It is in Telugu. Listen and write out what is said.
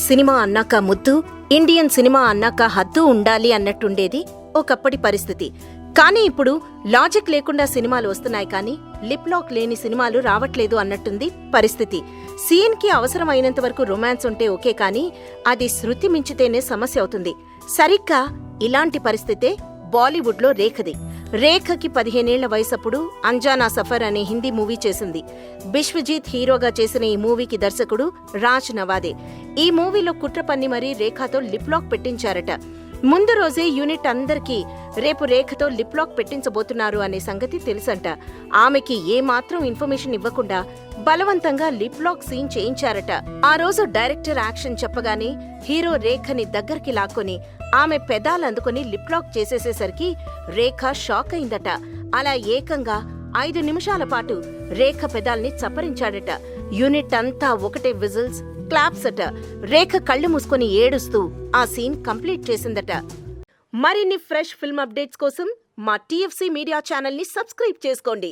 సినిమా అన్నాక ముద్దు, ఇండియన్ సినిమా అన్నాక హద్దు ఉండాలి అన్నట్టుండేది ఒకప్పటి పరిస్థితి. కానీ ఇప్పుడు లాజిక్ లేకుండా సినిమాలు వస్తున్నాయి కానీ లిప్ లాక్ లేని సినిమాలు రావట్లేదు అన్నట్టుంది పరిస్థితి. సీన్కి అవసరమైనంత వరకు రొమాన్స్ ఉంటే ఓకే కానీ అది శృతి మించితేనే సమస్య అవుతుంది. సరిగ్గా ఇలాంటి పరిస్థితే బాలీవుడ్లో రేఖది. రేఖకి 15 ఏళ్ల వయసప్పుడు అంజానా సఫర్ అనే హిందీ మూవీ చేసింది. బిశ్వజీత్ హీరోగా చేసిన ఈ మూవీకి దర్శకుడు రాజ్ నవాదే. ఈ మూవీలో కుట్ర పన్ని మరీ రేఖతో లిప్ లాక్ పెట్టించారట. ముందు రోజే యూనిట్ అందరికీ రేపు రేఖతో లిప్ లాక్ పెట్టించబోతున్నారు అనే సంగతి తెలుసంట. ఆమెకి ఏమాత్రం ఇన్ఫర్మేషన్ ఇవ్వకుండా బలవంతంగా లిప్ లాక్ సీన్ చేయించారట. ఆ రోజు డైరెక్టర్ యాక్షన్ చెప్పగానే హీరో రేఖని దగ్గరికి లాక్కొని ఆమె పెదాలందుకొని లిప్ లాక్ చేసేసేసరికి రేఖ షాక్ అయిందట. అలా ఏకంగా 5 నిమిషాల పాటు రేఖ పెదాల్ని చప్పరించాడట. యూనిట్ అంతా ఒకటే విజిల్స్, క్లాప్స్ అట. రేఖ కళ్ళు మూసుకొని ఏడుస్తూ ఆ సీన్ కంప్లీట్ చేసిందట. మరిన్ని ఫ్రెష్ ఫిల్మ్ అప్డేట్స్ కోసం మా TFC మీడియా ఛానల్ని సబ్స్క్రైబ్ చేసుకోండి.